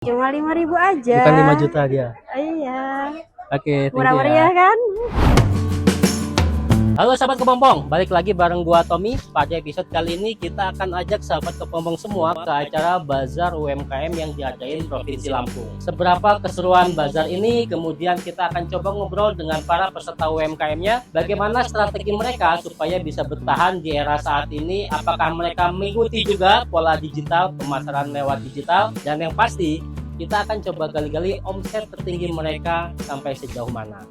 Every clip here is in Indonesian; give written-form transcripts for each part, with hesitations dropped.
Cuma 5.000 aja. Bukan 5 juta dia. Iya. Oke, thank you Murah meriah ya. kan? Halo sahabat kepompong, balik lagi bareng gua Tommy. Pada episode kali ini kita akan ajak sahabat kepompong semua ke acara Bazar UMKM yang diadain Provinsi Lampung. Seberapa keseruan bazar ini, kemudian kita akan coba ngobrol dengan para peserta UMKM-nya, bagaimana strategi mereka supaya bisa bertahan di era saat ini, apakah mereka mengikuti juga pola digital, pemasaran lewat digital, dan yang pasti kita akan coba gali-gali omset tertinggi mereka sampai sejauh mana.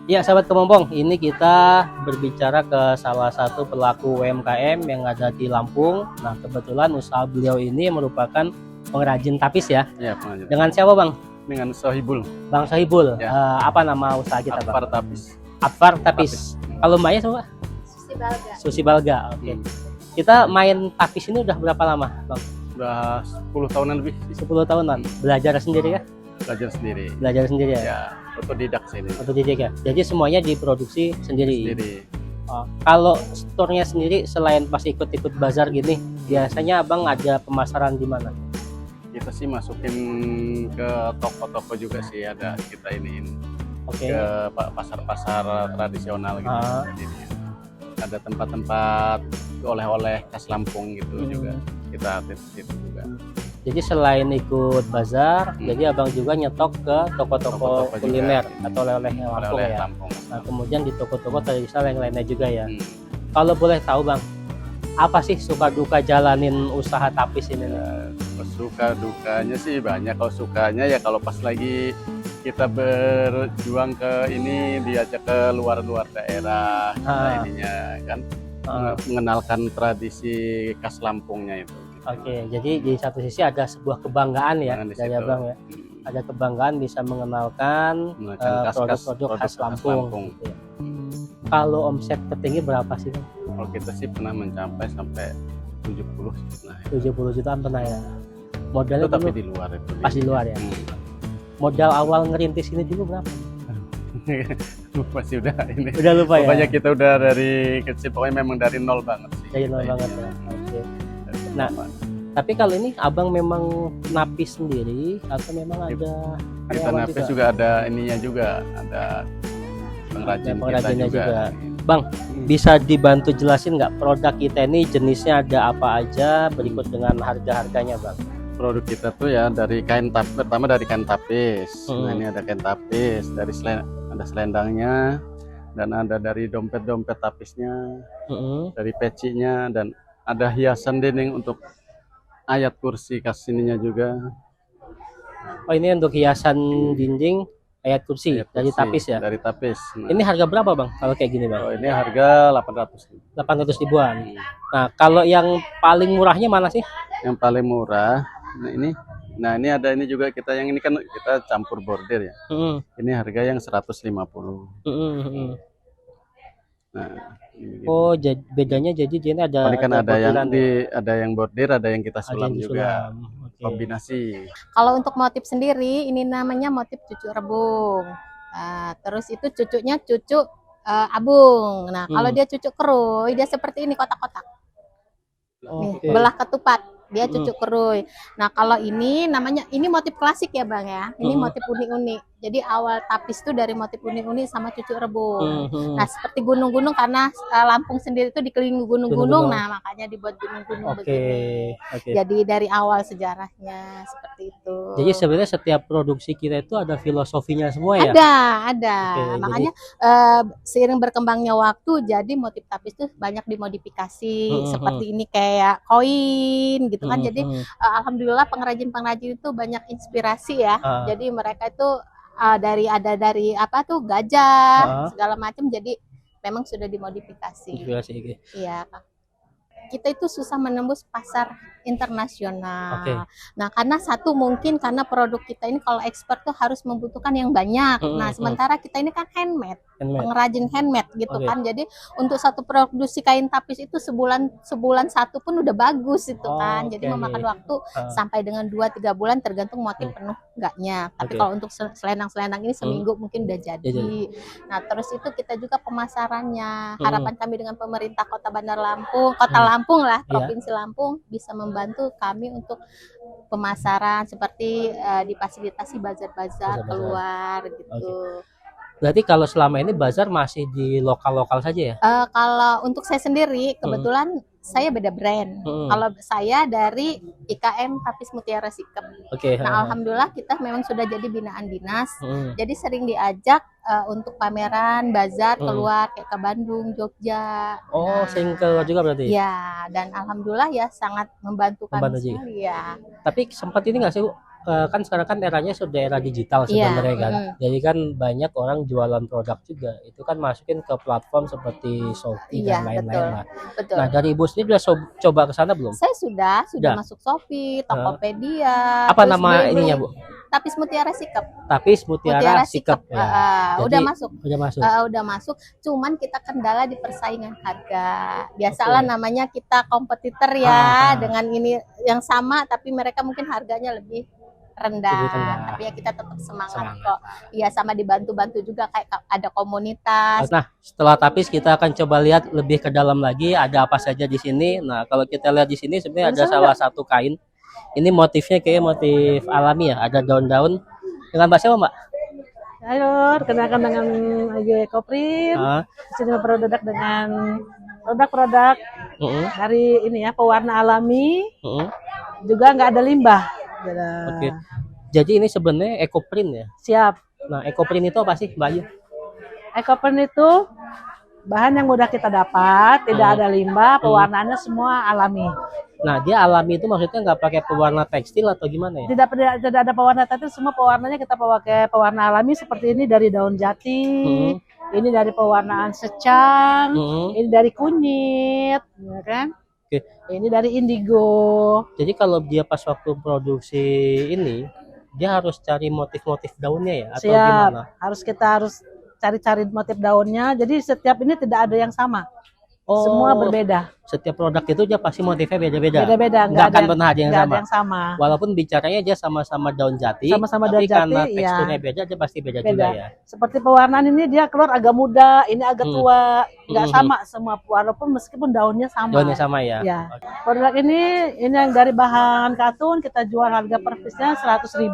Ya sahabat kepompong, ini kita berbicara ke salah satu pelaku UMKM yang ada di Lampung. Nah kebetulan usaha beliau ini merupakan pengrajin tapis ya. Iya, pengrajin. Dengan siapa bang? Dengan Sohibul. Bang Sohibul. Ya. Apa nama usaha kita Apar bang? Tapis. Apar Tapis. Kalau mbaknya siapa? Susi Balga. Susi Balga. Oke. Kita main tapis ini udah berapa lama bang? Udah 10 tahunan lebih. 10 tahunan. Belajar sendiri ya? Belajar sendiri. Belajar sendiri ya? Ya, otodidak sih ini. Otodidak ya? Jadi semuanya diproduksi sendiri? Sendiri. Oh, kalau store-nya sendiri selain pas ikut-ikut bazar gini, biasanya abang ada pemasaran di mana? Kita sih masukin ke toko-toko juga sih, ada kita iniin Oke. ke pasar-pasar tradisional gitu. Ah. Jadi ada tempat-tempat oleh-oleh khas Lampung gitu juga. Kita itu juga. Jadi selain ikut bazar, Hmm. jadi abang juga nyetok ke toko-toko Toko-toko kuliner juga. atau oleh-olehnya Lampung Oleh-oleh ya. Lampung. Nah kemudian di toko-toko tradisional yang lainnya juga ya. Hmm. Kalau boleh tahu bang, apa sih suka duka jalanin usaha tapis ini? Suka dukanya sih banyak. Kalau sukanya ya kalau pas lagi kita berjuang ke ini, diajak ke luar-luar daerah, ininya kan mengenalkan tradisi khas Lampungnya itu. Oke, jadi di satu sisi ada sebuah kebanggaan ya Di dari situ. abang ya. Ada kebanggaan bisa mengenalkan produk-produk khas Lampung. Gitu ya. Kalau omset tertinggi berapa sih bang? Kalau kita sih pernah mencapai sampai 70 nah, 70 jutaan pernah ya. Modalnya itu tapi dulu di luar itu. pas di luar ya. Modal awal ngerintis ini dulu berapa? Masih udah ini. Udah lupa ya. Pokoknya kita udah dari kecil, pokoknya memang dari nol banget sih. Dari nol Kita banget ini. ya. Oke. Dari nol Nah, banget. Tapi kalau ini abang memang napis sendiri atau memang ada Kita karyawan napis juga ada ininya juga, ada pengrajin kita pengrajinnya juga. juga. Bang, bisa dibantu jelasin nggak produk kita ini jenisnya ada apa aja berikut dengan harga-harganya bang? Produk kita tuh ya dari kain tapis, pertama dari kain tapis. Nah ini ada kain tapis, dari ada selendangnya, dan ada dari dompet-dompet tapisnya, dari pecinya, dan ada hiasan dinding untuk ayat kursi khas ininya juga. Oh ini untuk hiasan dinding ayat kursi Ayat dari kursi, tapis ya? Dari tapis. Nah, Ini harga berapa bang kalau kayak gini bang? oh, ini harga 800. 800 ribuan. Nah kalau yang paling murahnya mana sih? Yang paling murah, nah ini ada ini juga kita, yang ini kan kita campur bordir ya. Ini harga yang 150. Nah, ini gitu. Oh, bedanya jadi dia ini ada. Ini kan ada yang bordiran ya? ada yang bordir, ada yang kita Ada sulam yang juga. disulam. Oke. Kombinasi. Kalau untuk motif sendiri, ini namanya motif cucuk rebung. Nah, terus itu cucuknya cucuk abung. Nah, kalau dia cucuk keruy, dia seperti ini kotak-kotak. Nih, Oke. belah ketupat. Dia cucuk keruy. Nah, kalau ini namanya, ini motif klasik ya bang ya. Ini motif unik-unik. Jadi awal tapis itu dari motif unik-unik sama cucuk rebung. Nah, seperti gunung-gunung, karena Lampung sendiri itu dikelilingi gunung-gunung. Nah, makanya dibuat gunung-gunung Oke. begini. Oke. Jadi dari awal sejarahnya seperti itu. Jadi sebenarnya setiap produksi kita itu ada filosofinya semua ya? Ada. Oke, Makanya seiring berkembangnya waktu, jadi motif tapis itu banyak dimodifikasi seperti ini kayak koin gitu kan. Jadi alhamdulillah pengrajin-pengrajin itu banyak inspirasi ya. Jadi mereka itu dari apa tuh gajah segala macam, jadi memang sudah dimodifikasi. Iya. Kita itu susah menembus pasar internasional. Oke. Nah, karena satu mungkin karena produk kita ini kalau ekspor tuh harus membutuhkan yang banyak. Nah, sementara kita ini kan handmade. pengrajin handmade gitu Oke. kan. Jadi untuk satu produksi kain tapis itu sebulan satu pun udah bagus itu kan. Jadi Oke. memakan waktu sampai dengan 2-3 bulan tergantung motif penuh enggaknya. Tapi Oke. kalau untuk selendang-selendang ini seminggu mungkin udah jadi. Nah, terus itu kita juga pemasarannya. Harapan kami dengan pemerintah Kota Bandar Lampung, Kota Lampung lah, Provinsi Lampung bisa membantu kami untuk pemasaran seperti difasilitasi bazar-bazar keluar gitu. Berarti kalau selama ini bazar masih di lokal-lokal saja ya? Kalau untuk saya sendiri, kebetulan saya beda brand. Kalau saya dari IKM Tapis Mutiara Sikep. Oke. Nah, alhamdulillah kita memang sudah jadi binaan dinas. Jadi sering diajak untuk pameran, bazar keluar kayak ke Bandung, Jogja. Oh, sering keluar juga berarti? Ya, dan alhamdulillah ya sangat membantu kami juga. sekali ya. Tapi sempat ini nggak sih, kan sekarang kan eranya sudah era digital sebenarnya kan. Jadi kan banyak orang jualan produk juga. Itu kan masukin ke platform seperti Shopee dan lain-lain lah. Betul. Nah, dari Ibu sendiri sudah coba ke sana belum? Saya sudah masuk Shopee, Tokopedia. Apa terus nama Blibli. ininya, Bu? Tapis Mutiara Sikep. Tapis Mutiara Sikep. Ya. Jadi, Udah masuk. Udah masuk. Cuman kita kendala di persaingan harga. Biasalah namanya kita kompetitor ya, dengan ini yang sama tapi mereka mungkin harganya lebih rendah. Tapi ya kita tetap semangat kok. Iya, sama dibantu-bantu juga kayak ada komunitas. Nah, setelah tapis kita akan coba lihat lebih ke dalam lagi ada apa saja di sini. Nah, kalau kita lihat di sini sebenarnya ada salah satu kain. Ini motifnya kayak motif alami ya, ada daun-daun. Dengan bahasa apa, Mbak? Halo, kenalkan dengan Ayu Ekoprint. Di sini produk dengan produk-produk dari ini ya, pewarna alami. Juga nggak ada limbah. Oke. Jadi ini sebenarnya Ekoprint ya? Siap. Nah, Ekoprint itu apa sih, Mbak Ayu? Ekoprint itu bahan yang mudah kita dapat, tidak ada limbah, pewarnaannya semua alami. Nah, dia alami itu maksudnya nggak pakai pewarna tekstil atau gimana ya? Tidak ada pewarna tekstil, semua pewarnanya kita pakai pewarna alami seperti ini dari daun jati, ini dari pewarnaan secang, ini dari kunyit, ya kan? Ini dari indigo. Jadi kalau dia pas waktu produksi ini, dia harus cari motif-motif daunnya ya atau gimana? Kita harus cari-cari motif daunnya. Jadi setiap ini tidak ada yang sama. Semua berbeda. Setiap produk itu dia pasti motifnya beda-beda. Beda-beda, nggak akan pernah ada yang sama. Yang sama. Walaupun bicaranya dia sama-sama daun jati, sama-sama daun tapi karena jati, teksturnya beda, dia pasti beda juga ya. Seperti pewarnaan ini dia keluar agak muda, ini agak tua, nggak sama semua. Walaupun meskipun daunnya sama. Daunnya sama ya. Ya. Produk ini yang dari bahan katun kita jual harga per piece-nya 100.000.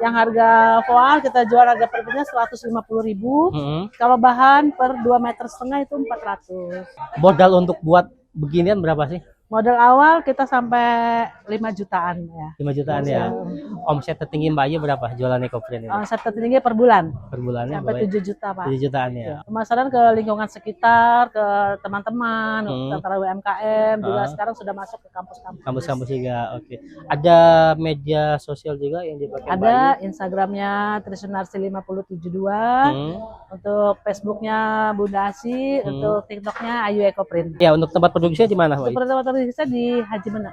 Yang harga voal kita jual harga per piece-nya 150.000. Kalau bahan per 2,5 meter itu 400. Modal untuk buat beginian berapa sih? Modal awal kita sampai 5 jutaan ya. 5 jutaan ya. Omset tertinggi Mbak Ayu berapa jualan Ekoprint ini? Omset tertinggi per bulan. Per bulannya sampai 7 juta, Pak. 7 jutaan ya. Pemasaran ke lingkungan sekitar, ke teman-teman, antara UMKM juga sekarang sudah masuk ke kampus-kampus. Kampus-kampus juga. Oke. Ada media sosial juga yang dipakai Mbak Ayu? Ada Instagramnya Trisunarsi 572, untuk Facebooknya Bunda Asi, untuk TikToknya Ayu Ekoprint. Ya, untuk tempat produksinya di mana, Mbak Ayu? Seperti tempat produksinya di Haji Mena.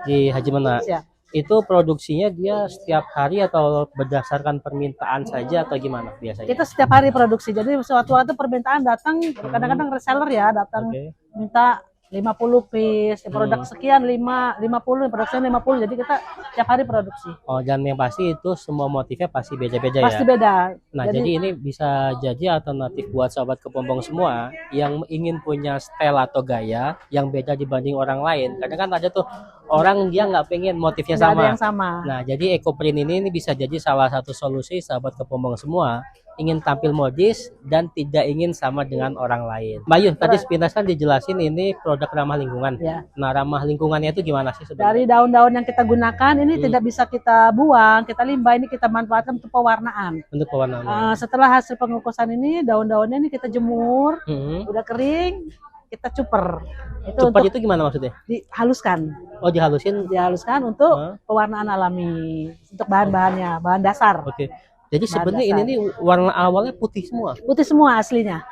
Di Haji Mena. Siap. Itu produksinya dia setiap hari atau berdasarkan permintaan saja atau gimana biasanya? Kita setiap hari produksi. Jadi suatu waktu permintaan datang, kadang-kadang reseller ya datang minta 50 piece, produk sekian 50, produksinya 50. Jadi kita setiap hari produksi. Oh, dan yang pasti itu semua motifnya pasti beda-beda ya? Pasti beda. Nah, jadi ini bisa jadi alternatif buat sobat kepompong semua yang ingin punya style atau gaya yang beda dibanding orang lain. Kadang kan ada tuh orang dia nggak pengen motifnya Nggak sama. ada yang sama. Nah, jadi Ekoprint ini bisa jadi salah satu solusi sahabat kepompong semua ingin tampil modis dan tidak ingin sama dengan orang lain. Mbak Ayu, tadi sepintas kan dijelasin ini produk ramah lingkungan. Ya. Nah, ramah lingkungannya itu gimana sih sebenarnya? Dari daun-daun yang kita gunakan ini tidak bisa kita buang, kita limbah, ini kita manfaatkan untuk pewarnaan. Untuk pewarnaan. Setelah hasil pengukusan ini, daun-daunnya ini kita jemur, udah kering, kita cuper. Cuper itu gimana maksudnya? Dihaluskan. Oh, dihalusin? Dihaluskan untuk pewarnaan alami, untuk bahan-bahannya, bahan dasar. Oke. Jadi sebenarnya ini nih warna awalnya putih semua. Putih semua aslinya.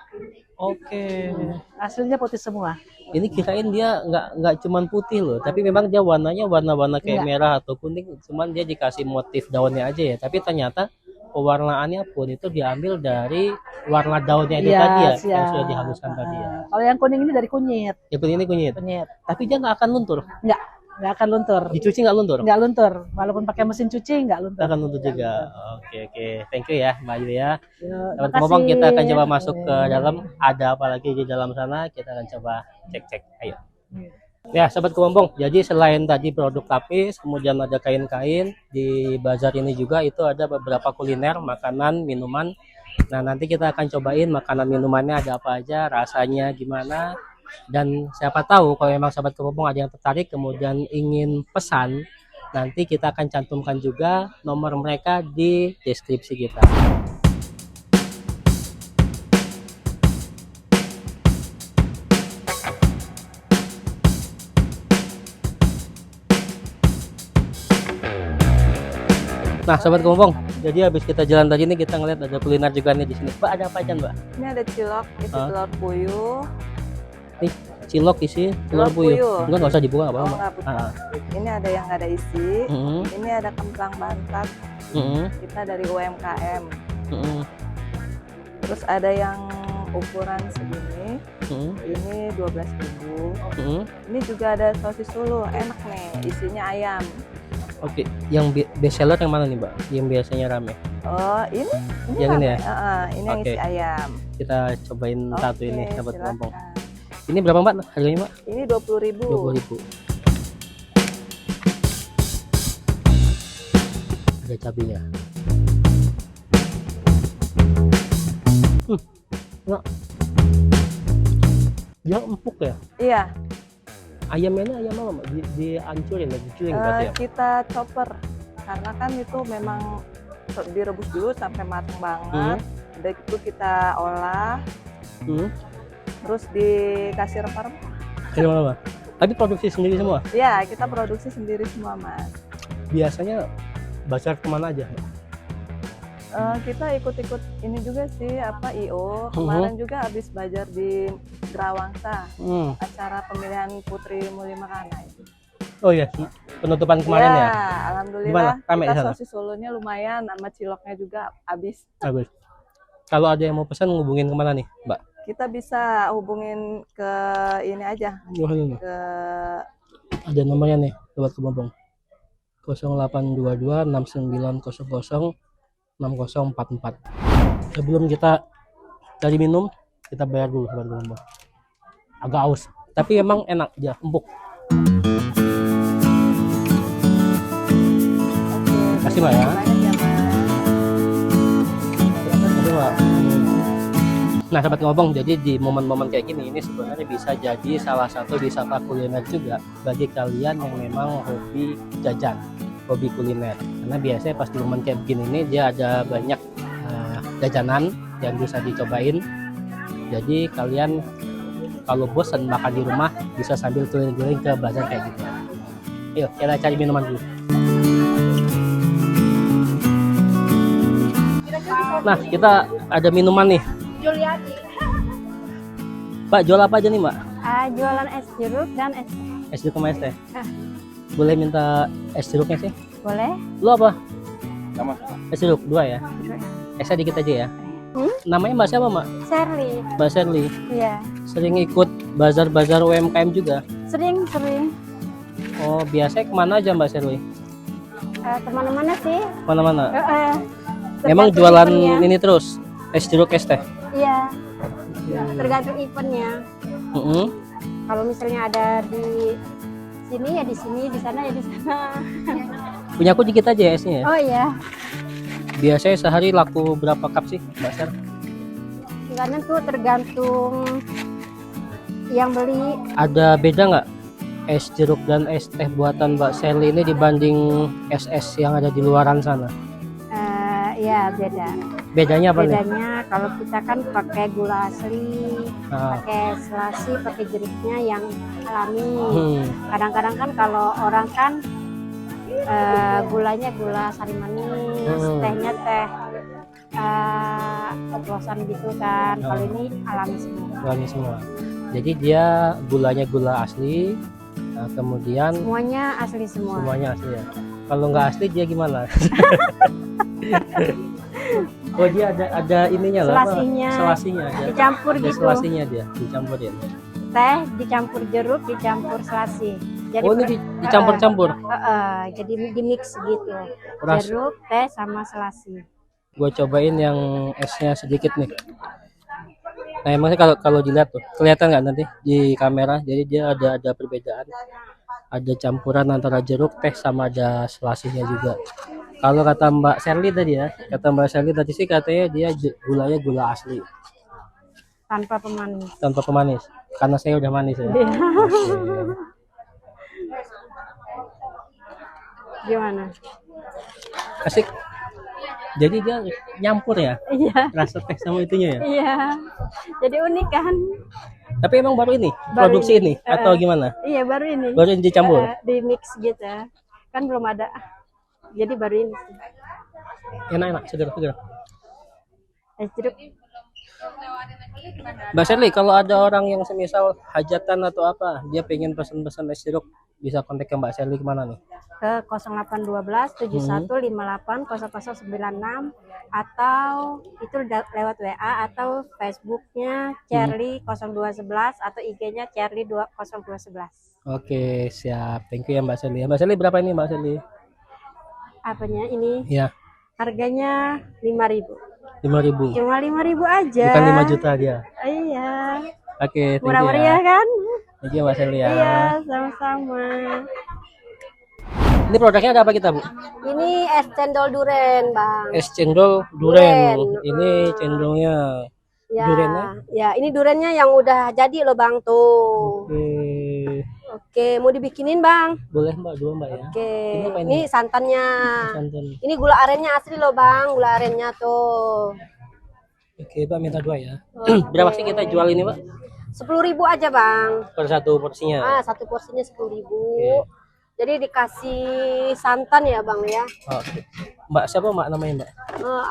Oke. Aslinya putih semua. Ini kirain dia nggak cuman putih loh, tapi memang dia warnanya warna-warna kayak merah atau kuning, cuman dia dikasih motif daunnya aja ya. Tapi ternyata pewarnaannya pun itu diambil dari warna daunnya itu Iya, tadi ya, yang siap. sudah dihaluskan tadi ya. Kalau yang kuning ini dari kunyit. Itu ini kunyit. Kunyit. Tapi dia nggak akan luntur. Nggak akan luntur. Dicuci nggak luntur? Nggak luntur. Walaupun pakai mesin cuci nggak luntur. Nggak akan luntur juga. Oke. Thank you ya Mbak Ayu ya. Yuk, Teman-teman makasih. kita akan coba masuk ke dalam. Ada apa lagi di dalam sana? Kita akan coba cek-cek. Ayo. Ya, Sobat Kepompong. Jadi selain tadi produk tapis, kemudian ada kain-kain di bazar ini juga itu ada beberapa kuliner, makanan, minuman. Nah, nanti kita akan cobain makanan minumannya ada apa aja, rasanya gimana. Dan siapa tahu kalau memang Sobat Kepompong ada yang tertarik kemudian ingin pesan, nanti kita akan cantumkan juga nomor mereka di deskripsi kita. Nah, Sobat Kepompong, jadi habis kita jalan tadi nih kita ngeliat ada kuliner juga nih di sini. Mbak, ada apa aja, Mbak? Ini ada cilok, isi telur puyuh. Nih, cilok isi telur puyuh. Enggak usah dibuka apa Oh, Mbak. nggak buka. Ini ada yang nggak ada isi. Ini ada kemplang bantat. Kita dari UMKM. Terus ada yang ukuran segini. Ini 12.000. Ini juga ada sosis Solo, enak nih. Isinya ayam. Oke, yang best seller yang mana nih, Mbak? Yang biasanya rame. Oh, ini Yang ini ya? ini yang Oke. isi ayam. Kita cobain satu ini, Oke, Sobat Kepompong. silakan. Ini berapa, Mbak? Harganya, Mbak? Ini 20.000. 20.000. Ada cabenya. Enggak. Dia empuk ya? Iya, Ayamnya ini ayam apa, Mbak? Dihancurin, diculing berarti ya? kita chopper. Karena kan itu memang direbus dulu sampai matang banget. Udah itu kita olah, terus dikasih rempah-rempah. Ayo, Mbak. Tapi produksi sendiri semua? Ya, kita produksi sendiri semua, Mas. Biasanya bazar kemana aja? Kita ikut-ikut ini juga sih, apa I.O. Kemarin juga habis belajar di Grawangsa, acara pemilihan Putri Mulia Makana itu. Oh iya, penutupan kemarin ya? Alhamdulillah. Gimana? Rame di Kita sana? sosis Solonya lumayan, sama ciloknya juga habis. Bagus. Kalau ada yang mau pesan ngubungin kemana nih, Mbak? Kita bisa hubungin ke ini aja, ke Ada nomornya nih, Sobat Kepompong. 0822 6900 6044. Sebelum kita cari minum, kita bayar dulu, Sobat Kepompong. Agak aus, tapi emang enak aja, empuk. Kasih, Mbak ya. banyak ya, Mas. Kasih, Mbak. Nah, Sobat Kepompong, jadi di momen-momen kayak gini ini sebenarnya bisa jadi salah satu wisata kuliner juga bagi kalian yang memang hobi jajan, hobi kuliner. Karena biasanya pas di momen kayak begini ini dia ada banyak jajanan yang bisa dicobain. Jadi kalian kalau bosan makan di rumah bisa sambil keliling-keliling ke bazar kayak gitu. Yuk, kita cari minuman dulu. Nah, kita ada minuman nih. Pak, jual apa aja nih, Mbak? Jualan es jeruk dan es teh. Es jeruk sama es teh. Boleh minta es jeruknya sih? Boleh? Lu apa? Es jeruk 2 ya? Esnya dikit aja ya? Namanya Mbak siapa, Mbak? Shirley. Mbak Shirley. Iya. Sering ikut bazar-bazar UMKM juga? Sering. Oh, biasanya kemana aja Mbak Shirley? Kemana-mana sih. Mana-mana? Emang Tergantung jualan eventnya. ini terus? Es jeruk, es teh? Iya. Tergantung eventnya. Kalau misalnya ada di sini ya di sini, di sana ya di sana. Punya aku dikit aja ya esnya ya? Oh iya. Biasanya sehari laku berapa cup sih, Mbak Shir? Karena tuh tergantung yang beli. Ada beda nggak es jeruk dan es teh buatan Mbak Shirley ini dibanding es-es yang ada di luaran sana? Iya beda. Bedanya apa nih? Bedanya kalau kita kan pakai gula asli, Ah. pakai selasi, pakai jeruknya yang alami. Kadang-kadang kan kalau orang kan gulanya gula sari manis, tehnya teh oplosan gitu kan. Kalau ini alami semua. Alami semua. Jadi dia gulanya gula asli, kemudian Semuanya asli semua. semuanya asli ya. Kalau nggak asli dia gimana? Oh dia ada ininya lah. Selasinya. Selasinya ada. Dicampur Ada gitu. selasinya dia, dicampurin. Teh dicampur jeruk, dicampur selasi. Jadi Oh ini dicampur-campur. jadi di mix gitu. Ras- Jeruk, teh sama selasi. Gue cobain yang esnya sedikit nih. Nah emangnya kalau dilihat tuh kelihatan nggak nanti di kamera? Jadi dia ada perbedaan. Ada campuran antara jeruk, teh sama ada selasinya juga. Kalau kata Mbak Sherly tadi ya, kata Mbak Sherly tadi sih katanya dia gulanya gula asli Tanpa pemanis. tanpa pemanis. Karena saya udah manis ya. Iya. Oke. Gimana? Asik. Jadi dia nyampur ya Iya. rasa teh sama itunya ya. Iya. Jadi unik kan? Tapi emang baru ini Baru produksi ini. ini atau gimana? Iya, baru ini. Baru ini dicampur. Di mix gitu. Kan belum ada. Jadi baru ini sih. Enak-enak, segar-segar. Es jeruk. Mbak Sherly, kalau ada orang yang semisal hajatan atau apa, dia pengen pesan-pesan es jeruk, bisa kontak ke Mbak Sherly kemana nih? Ke 0812 7158 0096 atau itu lewat WA atau Facebooknya Cherly 0211 atau IG-nya Cherly 0211. Oke, siap. Thank you ya Mbak Sherly. Mbak Sherly berapa ini Mbak Sherly? Apanya ini? Iya, Harganya 5.000. 5.000. Cuma 5.000 aja. Bukan 5 juta dia. Iya. Oke, thank you Murah ya. meriah kan? Thank you Mbak Sherly ya. Iya, sama-sama. Ini produknya ada apa kita, Bu? Ini es cendol duren, Bang. Es cendol duren. Duren. Ini cendolnya. Ya, durennya? ya ini durennya yang udah jadi loh, Bang, tuh. Oke. Oke, mau dibikinin, Bang? Boleh Mbak, dua Mbak ya. Oke. Ini apa ini? Ini santannya. Santan. Ini gula arennya asli loh, Bang. Gula arennya tuh. Oke, Mbak minta dua ya. Oke. Berapa sih kita jual ini, Mbak? 10.000 aja, Bang. Per satu porsinya. Ah, satu porsinya 10.000. Oke. Jadi dikasih santan ya, Bang ya. Oh, Mbak siapa Mbak namanya Mbak?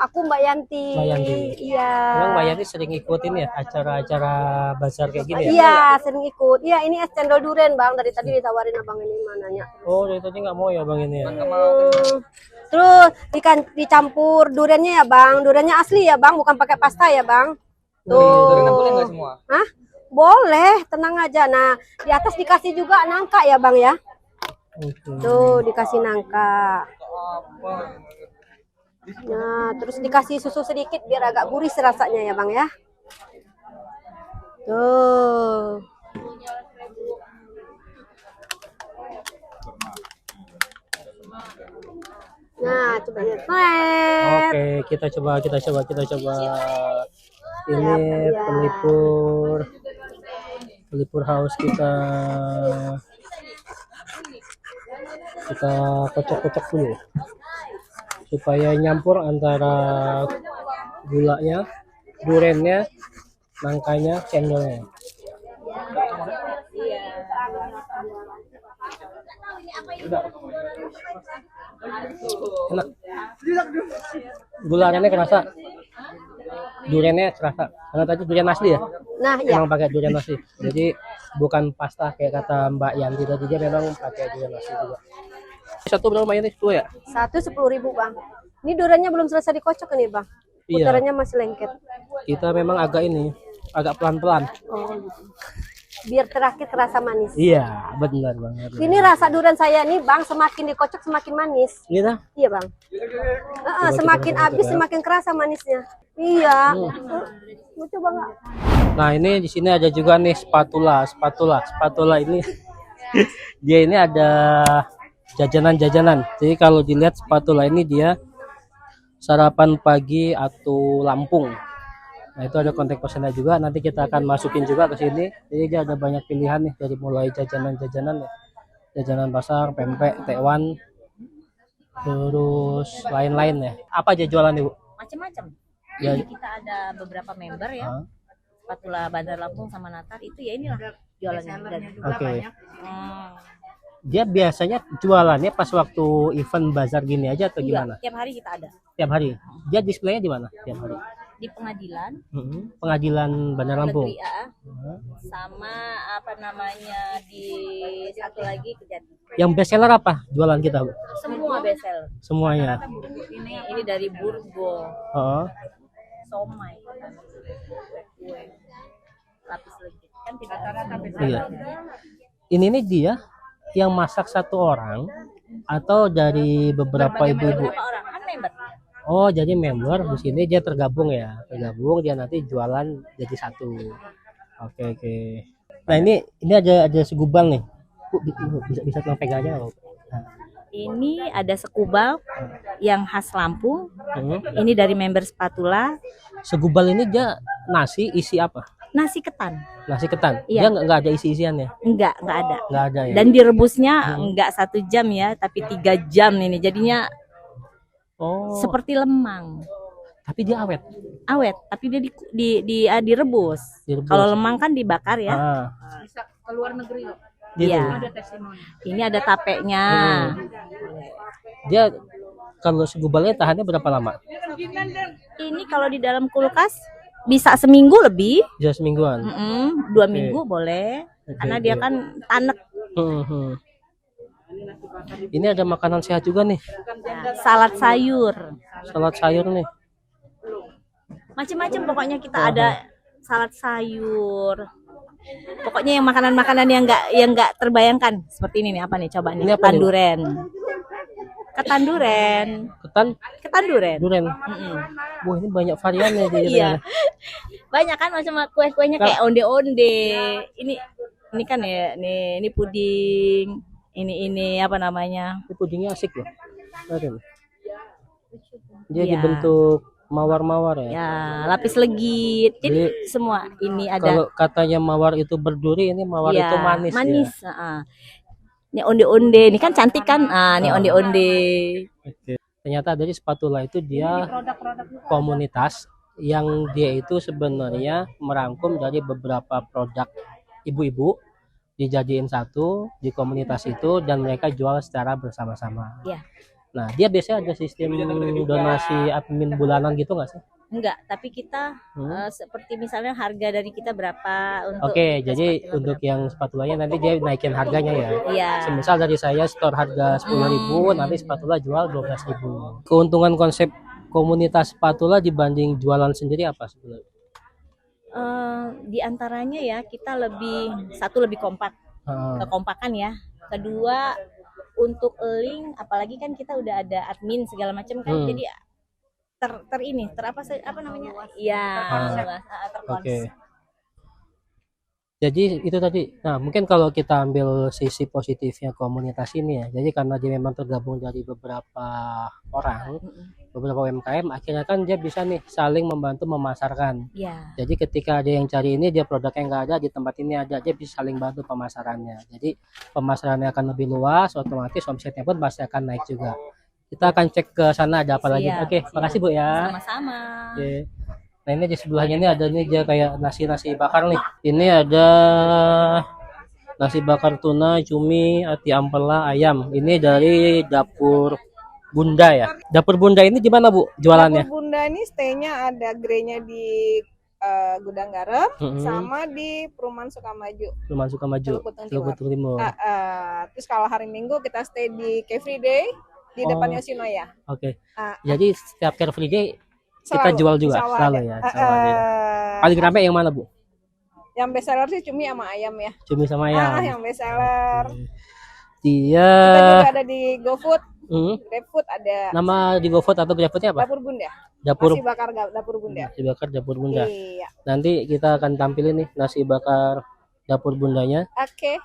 Aku Mbak Yanti. Mbak Yanti. Iya. Emang Mbak Yanti sering ikutin ya acara-acara bazar kayak gini ya? Iya, sering ikut. Iya, ini es cendol duren, Bang. Dari tadi ditawarin Abang ini mananya. Oh, dari tadi nggak mau ya Bang ini ya? Terus dicampur durennya ya, Bang. Durennya asli ya, Bang, bukan pakai pasta ya, Bang. Tuh. Boleh nggak semua? Hah? Boleh, tenang aja. Nah, di atas dikasih juga nangka ya, Bang ya. Oke. Tuh, dikasih nangka. Nah, terus dikasih susu sedikit biar agak gurih rasanya ya, Bang ya. Tuh. Nah, coba lihat. Oke, kita coba. Ini Ya. pelipur haus kita. Kita kocok-kocok dulu supaya nyampur antara gulanya, durennya, nangkanya, cendolnya. Enak. Gula arennya kerasa, durennya kerasa. Karena tadi durian asli ya. Nah, ya. Memang pakai durian asli. Jadi bukan pasta kayak kata Mbak Yanti tadi, dia memang pakai durian asli juga. Satu berapa Mbak Yanti? Dua ya? Satu 10.000, Bang. Ini durennya belum selesai dikocok ini, Bang. Iya. Putarannya masih lengket. Kita memang agak pelan-pelan. Oh, gitu. Biar terakhir terasa manis. Iya, benar banget. Ini rasa durian saya nih, Bang, semakin dikocok semakin manis. Gitu? Iya, Bang. Semakin habis semakin kerasa manisnya. Iya. Mau coba nggak? Nah, ini di sini ada juga nih spatula ini dia ini ada jajanan. Jadi kalau dilihat spatula ini dia sarapan pagi atau Lampung. Nah, itu ada kontak personnya juga. Nanti kita akan masukin juga ke sini. Jadi dia ada banyak pilihan nih dari mulai jajanan ya. Jajanan pasar, pempek, tekwan, terus lain-lain ya. Apa aja jualan Ibu? Macam-macam. Ya. Jadi kita ada beberapa member ya. Spatula Bazar Lampung sama Natar itu ya inilah jualannya. Oke. Dia biasanya jualannya pas waktu event bazar gini aja atau Enggak, gimana? tiap hari kita ada. Tiap hari. Dia displaynya di mana? Tiap hari. di pengadilan Pengadilan Bandar Lampung. negeri sama apa namanya di satu lagi Kejati. Yang best seller apa jualan kita, Bu? Semua bestseller. Semuanya. Ini dari burgo, Oh. somai, kue, lapis legit kan tidak Iya. Ini nih dia yang masak satu orang atau dari beberapa ibu-ibu? Berapa orang kan member? Oh, jadi member di sini dia tergabung ya. Tergabung dia nanti jualan jadi satu. Oke, oke. Nah, ini ada segubal nih. Bu, bisa tolong pegang aja nggak, Bu? Nah. Ini ada sekubal yang khas Lampung. Ini dari member Spatula. Segubal ini dia nasi isi apa? Nasi ketan. Nasi ketan. Iya. Dia nggak ada isi-isiannya. Enggak ada. Nggak ada ya. Dan direbusnya enggak 1 jam ya, tapi 3 jam ini. Jadinya Oh. seperti lemang. Tapi dia awet. Awet, tapi dia direbus. Direbus. Kalau lemang kan dibakar ya. Ah. Bisa keluar negeri loh. Gitu. Iya. Ini ada tapenya. Dia kalau segubalnya tahannya berapa lama? Ini kalau di dalam kulkas bisa seminggu lebih. Bisa semingguan. 2 minggu boleh. Karena dia kan tanek. Ini ada makanan sehat juga nih. Ya, salad sayur. Salad sayur nih. Macam-macam pokoknya kita ada salad sayur. Pokoknya yang makanan-makanan yang nggak terbayangkan seperti ini nih, apa nih, coba nih. Ini apa Ketan nih? duren. Ketan duren. Ketan duren. Duren. Wah, ini banyak variannya dia. Iya. Banyak kan macam kue-kuenya kayak onde-onde. Ini kan ya, ini puding. Ini apa namanya? Ini pudingnya asik loh. Aduh. Dia Iya. dibentuk mawar-mawar ya. Ya, lapis legit. Jadi Jadi, semua ini ada. Kalau katanya mawar itu berduri, ini mawar Ya, itu manis. manis. Ya. Ini onde-onde. Ini kan cantik kan? Ini onde-onde. Oke. Ternyata dari spatula itu dia komunitas yang dia itu sebenarnya merangkum dari beberapa produk ibu-ibu dijadiin satu di komunitas itu dan mereka jual secara bersama-sama. Iya. Nah, dia biasanya ada sistem donasi admin bulanan gitu nggak sih? Enggak, tapi kita seperti misalnya harga dari kita berapa untuk Oke, jadi untuk yang spatulanya nanti dia naikin harganya ya. Iya. Semisal dari saya store harga 10.000, nanti spatula jual 12.000. Keuntungan konsep komunitas spatula dibanding jualan sendiri apa sebenarnya? Di antaranya ya kita lebih kompak, kekompakan ya. Kedua untuk link, apalagi kan kita udah ada admin segala macam kan, jadi apa namanya? Iya, terkons. Oke. Jadi itu tadi. Nah, mungkin kalau kita ambil sisi positifnya komunitas ini ya. Jadi karena dia memang tergabung dari beberapa orang, beberapa UMKM, akhirnya kan dia bisa nih saling membantu memasarkan. Iya. Jadi ketika ada yang cari ini, dia produknya nggak ada di tempat ini ada, dia bisa saling bantu pemasarannya. Jadi pemasarannya akan lebih luas, otomatis omsetnya pun pasti akan naik juga. Kita akan cek ke sana ada apa lagi. Siap, Oke, makasih Bu ya. Sama-sama. Oke. Nah, ini di sebelahnya ini ada nih dia kayak nasi bakar nih. Ini ada nasi bakar tuna, cumi, ati ampela, ayam. Ini dari dapur Bunda ya. Dapur Bunda ini di mana Bu jualannya? Dapur Bunda ini stay-nya ada gereja di Gudang Garam sama di Perumahan Sukamaju. Perumahan Sukamaju, Teluk Timur. Terus kalau hari Minggu kita stay di Cafe Day di depan Yoshinoya. Oke. Jadi setiap Care Free Day kita Selalu, jual juga selalu ya. Paling ramai yang mana Bu? Yang best seller sih cumi sama ayam ya. Cumi sama ayam. Yang best seller. Dia Kita juga ada di GoFood, GrabFood ada. Nama di GoFood atau GrabFoodnya apa? Dapur Bunda. Dapur Nasi bakar Dapur Bunda. Nasi bakar Dapur Bunda. Iya. Nanti kita akan tampilin nih nasi bakar Dapur Bundanya. Oke.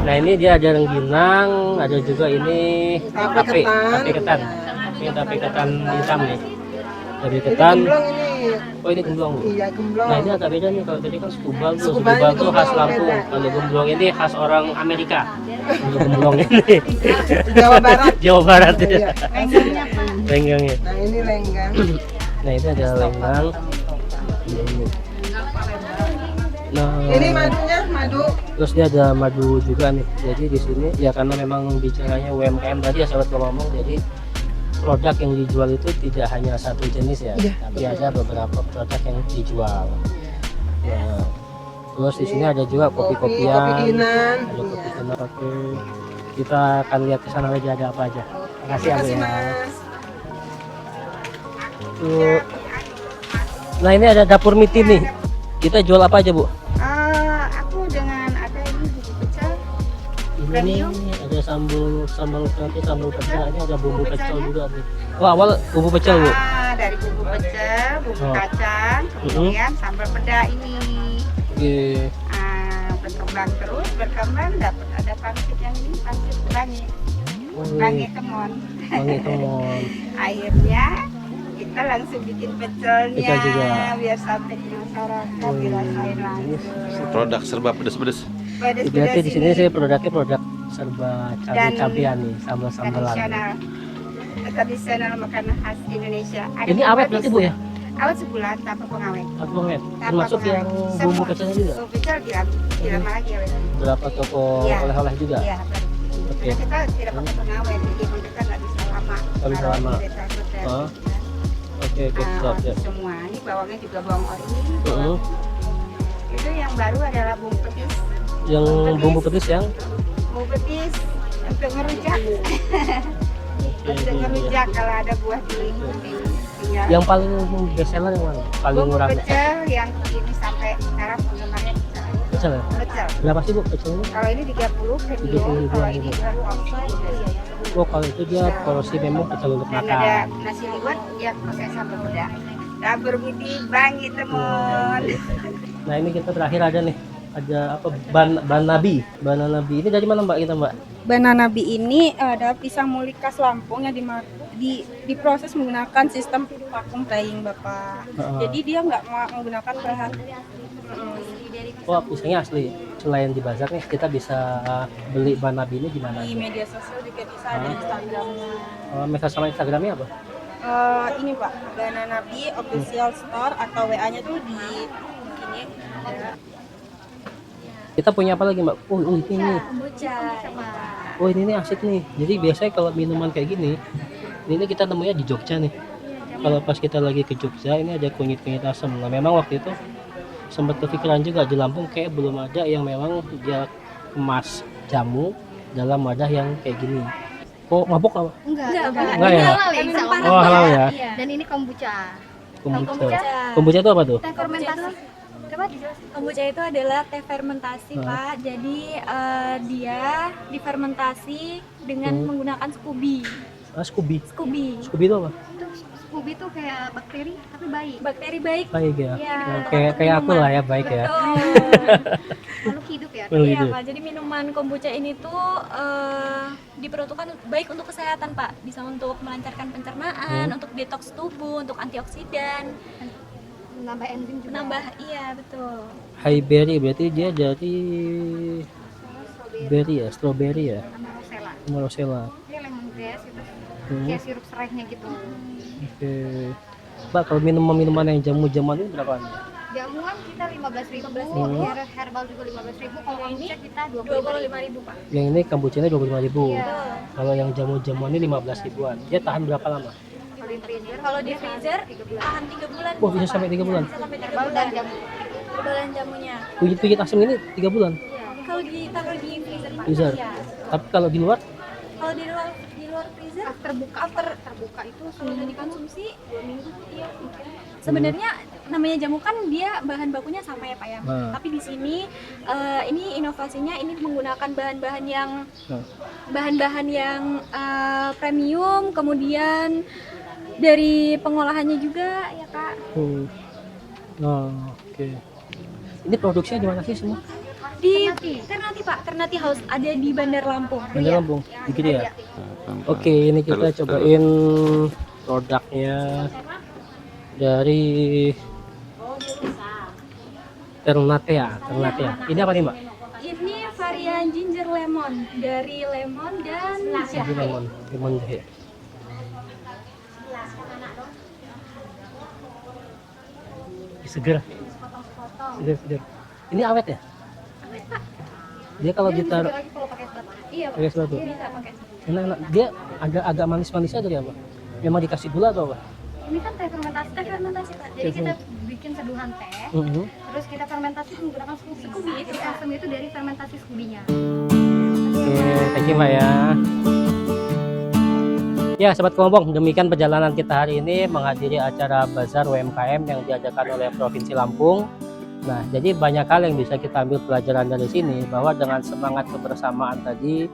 Nah, ini dia ada rengginang, ada juga ini tape ketan. Ini tape ketan hitam nih. Tape ketan. Oh, ini gemblong. Iya, gemblong. Nah, ini agak beda nih, kalau tadi kan sekubal tuh. Sekubal tuh khas Lampung. Kalau gemblong ini khas orang Amerika. Kalau gemblong ini Jawa Barat. Jawa Barat ya. Iya. Lenggangnya. Nah, ini lenggang. Nah, ini ada lenggang. Nah, Ini madunya, madu. Terus dia ada madu juga nih. Jadi di sini ya karena memang bicaranya UMKM tadi ya sahabat ngomong, jadi produk yang dijual itu tidak hanya satu jenis ya, tapi ada beberapa produk yang dijual. Nah, terus di sini ada juga kopi-kopian, ada kopi Kinan. Oke, kita akan lihat ke sana aja ada apa aja. Makasih ya Bu ya. Tuh. Nah ini ada dapur miti nih. Kita jual apa aja Bu? Aku dengan ada ini bumbu pecel. Ini ada sambal pecel, ini ada bumbu pecel juga nih. Oh awal bumbu pecel Bu. Dari bumbu pecel, bumbu kacang, kemudian sambal peda ini. Oke. Berkembang dapat ada pangsit yang ini pangsit bangi. Bangi temon. Bangi temon. Akhirnya kita langsung bikin pecelnya Pecel juga. biar sampai ke masyarakat dirasain langsung. Produk serba pedes-pedes. Berarti di sini saya produk serba cabai-cabian nih, sambal-sambalan. Tradisional makanan khas Indonesia. Ada Ini awet berarti Bu ya? awet sebulan tanpa pengawet. Awet. Termasuk yang bumbu pecelnya juga. Bumbu pecel dilama lagi awet. Berapa toko Iya. oleh-oleh juga? Iya. Oke. Karena kita tidak pakai pengawet, jadi emang kita nggak bisa lama. Nggak bisa Kalau lama. di pecel-pecel. Oh. Oke, siap ya. Semua ini bawangnya juga bawang ori. Heeh. Itu yang baru adalah bumbu petis. Yang bumbu petis yang Bumbu petis untuk ngerujak. Untuk ngerujak kalau ada buah di tinggal. yang paling bestseller yang mana? Paling Bumbu murah. pecel yang ini sampai sekarang penggemarnya Pecel ya? pecel. Berapa sih Bu pecelnya? Kalau ini 30 premium, 30.000 kalau aja, ini Bu. bukan porsi. Oh kalau itu dia porsi memang pecel untuk Dan makan. ada nasi liwet yang pakai sambal peda. Dapur Miti Bangi Temon. Nah ini kita terakhir ada nih, ada apa banabi. Ini dari mana Mbak kita Mbak? Banana bee ini adalah pisang muli khas Lampung yang diproses menggunakan sistem vacuum drying Bapak. Jadi dia nggak menggunakan bahan. Oh pisangnya asli. Selain di bazar nih kita bisa beli banabi ini di mana? Di media sosial juga bisa ada Instagramnya. Mereka sama Instagramnya apa? Ini Pak, Banana Bee Official Store atau WA-nya tuh di sini ada. Kita punya apa lagi Mbak? Oh ini nih. Kombucha. Oh ini nih asik nih. Jadi biasanya kalau minuman kayak gini, ini kita nemunya di Jogja nih. Kalau pas kita lagi ke Jogja ini ada kunyit-kunyit asam. Nah memang waktu itu sempat kepikiran juga di Lampung kayak belum ada yang memang dia kemas jamu dalam wadah yang kayak gini. Oh mabuk apa? Enggak Enggak ya? halal ya, insya Allah. Oh halal ya. Dan ini kombucha. Kombucha itu apa tuh? Teh fermentasi. Coba dijelasin. Kombucha itu adalah teh fermentasi, Pak. Jadi dia difermentasi dengan menggunakan Scooby. Scooby. Scooby Scooby itu apa? Scooby tuh kayak bakteri tapi baik. Bakteri baik. Baik ya. Iya. Kayak aku lah ya baik ya. Makhluk hidup ya. Makhluk Iya, hidup. Pak. Jadi minuman kombucha ini tuh diperuntukkan baik untuk kesehatan, Pak. Bisa untuk melancarkan pencernaan, untuk detoks tubuh, untuk antioksidan, Menambah enzim juga. menambah iya, betul. High berry berarti dia dari berry ya, strawberry ya, sama rosella. sama rosella. Ini lemongrass itu kayak sirup serainya gitu. Oke. Mbak kalau minuman yang jamu-jamuan ini berapaan? Jamuan kita 15.000, herbal juga 15.000. Kalau kombucha kita 25.000, Pak. Yang ini kombucha-nya 25.000. Iya. Kalau yang jamu-jamuan ini 15 ribuan. Dia tahan berapa lama? Kalau di freezer tahan 3 bulan. Wah, bisa sampai 3 bulan. Bisa sampai 3 herbal bulan. dan jamu. Herbal dan jamunya. Kunyit asam ini 3 bulan. Kalau ditaruh di freezer, Pak. Freezer. Iya. Tapi kalau di luar Kalau di luar freezer Terbuka itu kalau udah dikonsumsi 2 minggu. Iya. Sebenarnya namanya jamu kan dia bahan bakunya sama ya Pak ya. Tapi di sini ini inovasinya ini menggunakan bahan-bahan yang premium, kemudian dari pengolahannya juga ya Kak. oke. Ini produksinya di mana sih semua? Di Ternate Pak, Ternate House ada di Bandar Lampung. Bandar Lampung, gitu ya. Oke, ini kita cobain produknya dari Ternate ya. Ini apa nih Mbak? Ini varian ginger lemon dari lemon dan Ini lemon jahe. Seger. Ini awet ya? Dia kalau ditaruh kalau pakai sedotan. Iya, pakai sedotan. bisa pakai. Enak. Dia agak manis-manisnya dari apa? Memang dikasih gula atau apa? Ini kan teh fermentasi Pak. Jadi kita bikin seduhan teh, terus kita fermentasi menggunakan Scooby. Itu asam itu dari fermentasi Scooby-nya. Oke, thank you Mbak ya. Ya, Sobat Kepompong, demikian perjalanan kita hari ini menghadiri acara Bazar UMKM yang diadakan oleh Provinsi Lampung. Nah, jadi banyak hal yang bisa kita ambil pelajaran dari sini, bahwa dengan semangat kebersamaan tadi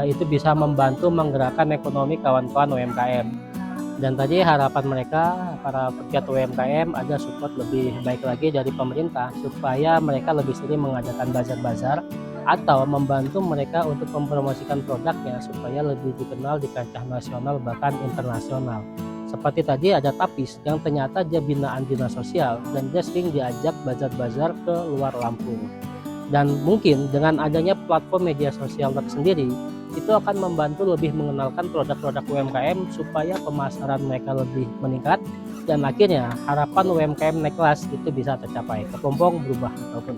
itu bisa membantu menggerakkan ekonomi kawan-kawan UMKM. Dan tadi harapan mereka, para pegiat UMKM, ada support lebih baik lagi dari pemerintah supaya mereka lebih sering mengadakan bazar-bazar atau membantu mereka untuk mempromosikan produknya supaya lebih dikenal di kancah nasional bahkan internasional. Seperti tadi ada Tapis yang ternyata dia binaan dinas sosial dan dia sering diajak bazar-bazar ke luar Lampung. Dan mungkin dengan adanya platform media sosial tersendiri itu akan membantu lebih mengenalkan produk-produk UMKM supaya pemasaran mereka lebih meningkat dan akhirnya harapan UMKM naik kelas itu bisa tercapai. Kepompong berubah ataupun